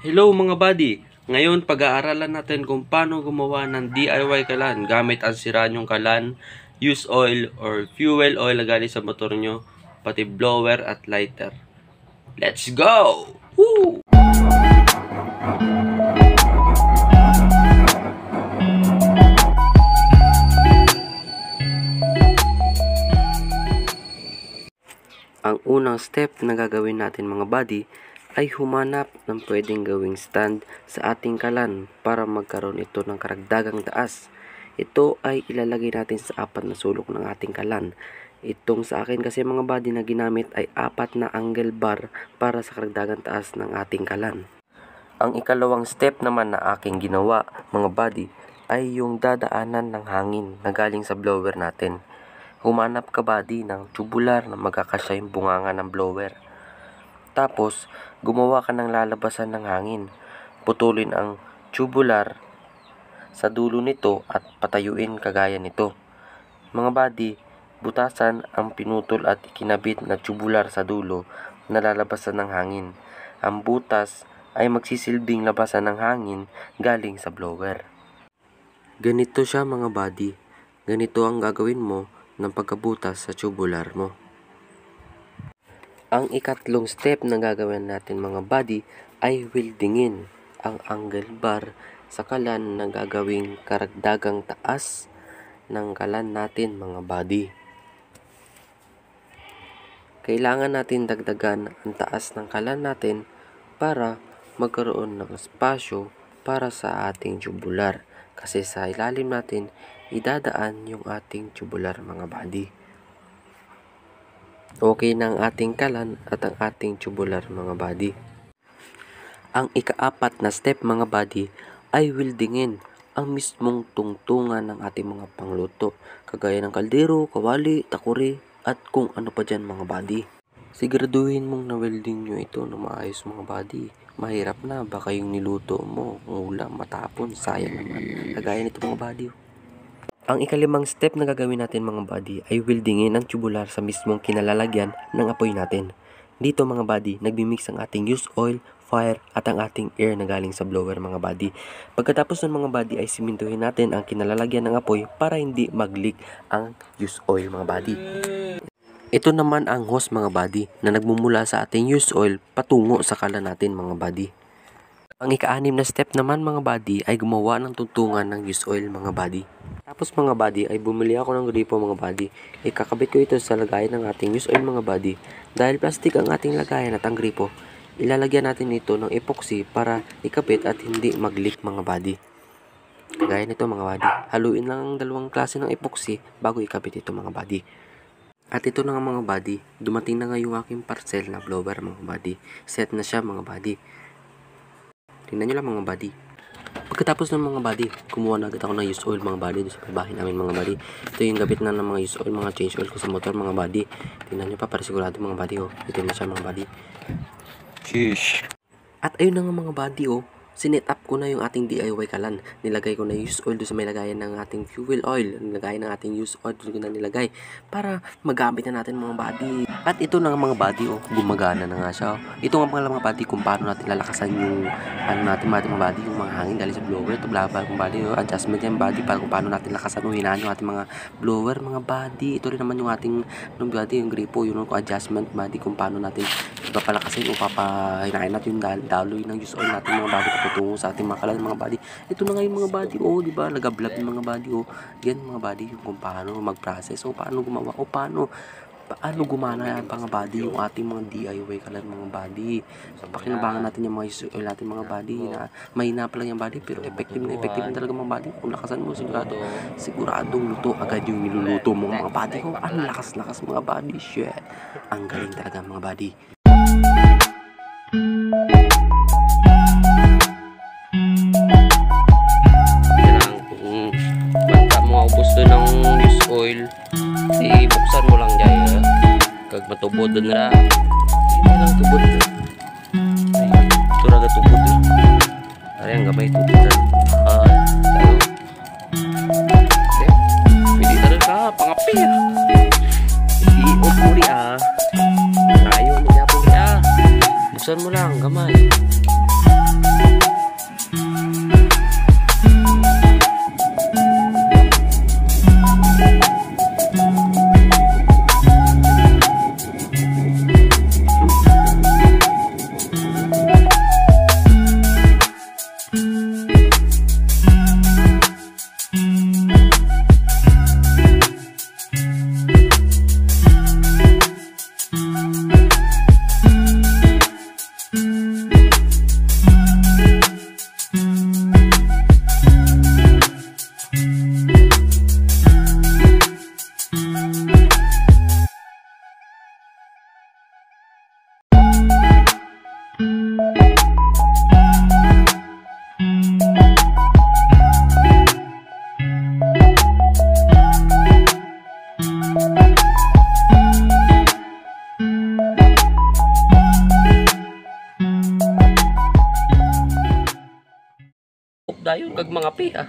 Hello mga buddy! Ngayon pag-aaralan natin kung paano gumawa ng DIY kalan gamit ang sira nyong kalan, used oil or fuel oil na galing sa motor nyo, pati blower at lighter. Let's go! Woo! Ang unang step na gagawin natin mga buddy ay humanap ng pwedeng gawing stand sa ating kalan para magkaroon ito ng karagdagang taas. Ito ay ilalagay natin sa apat na sulok ng ating kalan. Itong sa akin kasi mga buddy na ginamit ay apat na angle bar para sa karagdagang taas ng ating kalan. Ang ikalawang step naman na aking ginawa mga buddy ay yung dadaanan ng hangin na galing sa blower natin. Humanap ka buddy ng tubular na magkakasya yung bunganga ng blower. Tapos, gumawa ka ng lalabasan ng hangin. Putulin ang tubular sa dulo nito at patayuin kagaya nito. Mga buddy, butasan ang pinutol at ikinabit na tubular sa dulo na lalabasan ng hangin. Ang butas ay magsisilbing labasan ng hangin galing sa blower. Ganito siya mga buddy. Ganito ang gagawin mo ng pagkabutas sa tubular mo. Ang ikatlong step na gagawin natin mga buddy ay weldingin ang angle bar sa kalan na gagawing karagdagang taas ng kalan natin mga buddy. Kailangan natin dagdagan ang taas ng kalan natin para magkaroon ng espasyo para sa ating tubular. Kasi sa ilalim natin idadaan yung ating tubular mga buddy. Okay na ang ating kalan at ang ating tubular mga buddy. Ang ikaapat na step mga buddy ay weldingin ang mismong tungtungan ng ating mga pangluto. Kagaya ng kaldero, kawali, takuri at kung ano pa dyan mga buddy. Siguraduhin mong na-welding nyo ito na maayos mga buddy. Mahirap na baka yung niluto mo ulam matapon, sayang naman. Kagaya nito mga buddy. Ang ikalimang step na gagawin natin mga buddy ay weldingin ang tubular sa mismong kinalalagyan ng apoy natin. Dito mga buddy, nagmimix ang ating used oil, fire at ang ating air na galing sa blower mga buddy. Pagkatapos ng mga buddy ay simintuhin natin ang kinalalagyan ng apoy para hindi mag-leak ang used oil mga buddy. Ito naman ang hose mga buddy na nagmumula sa ating used oil patungo sa kalan natin mga buddy. Ang ika-anim na step naman mga buddy ay gumawa ng tuntungan ng used oil mga buddy. Tapos mga buddy ay bumili ako ng gripo mga buddy. Ikakabit ko ito sa lagayan ng ating used oil mga buddy. Dahil plastic ang ating lagayan at ang gripo, ilalagyan natin ito ng epoxy para ikabit at hindi mag-leak mga buddy. Kagaya nito mga buddy. Haluin lang ang dalawang klase ng epoxy bago ikabit ito mga buddy. At ito na nga mga buddy, dumating na nga yung aking parcel na blower mga buddy. Set na siya mga buddy. Tingnan nyo lang mga buddy. Pagkatapos ng mga buddy, kumuha na agad ako ng used oil mga buddy doon sa bahay namin mga buddy. Ito yung gabit na ng mga used oil, mga change oil ko sa motor mga buddy. Tingnan nyo pa para sigurado mga buddy oh. Ito na siya mga buddy. Sheesh. At ayun na nga mga buddy oh. Sinet up ko na yung ating DIY kalan. Nilagay ko na used oil doon sa may lagayan ng ating fuel oil. Nilagay ng ating used oil doon ko na nilagay para magamit na natin mga buddy. At ito na nga mga buddy oh, gumagana na nga siya oh. Ito nga pala mga buddy kung paano natin lalakasan yung natin mga buddy, yung mga hangin galing sa blower. Ito blabal mga buddy oh. Adjustment yan buddy para kung paano natin lakasan o hinaan yung ating mga blower mga buddy. Ito rin naman yung ating buddy, yung gripo, yun yung adjustment buddy kung paano natin papalakasin o papahinain natin yung daloy ng used oil natin mga buddy patungo sa ating mga kalan mga buddy. Ito na nga yung mga buddy oh, di ba? Lagablab yung mga buddy oh. Yan mga buddy yung kung paano mag-process o paano gumawa o paano gumana yan mga buddy yung ating mga DIY kalan mga buddy. So, pakinabangan natin yung mga used oil natin mga buddy na mahina pa lang yung buddy pero effective na talaga mga buddy. Kung lakasan mo siguradong luto agad yung niluluto mo mga buddy ko. Ang lakas-lakas mga buddy. Shit. Ang galing talaga mga buddy. Gusto ng used oil buksan mo lang dyan kag matubod na hindi lang tubod ay ito raga tubod ay ang gamay tubod tayo okay pwede na rin ka pangapi i-upuri tayo niya puri buksan mo lang gamay dayon kag mga pi ah.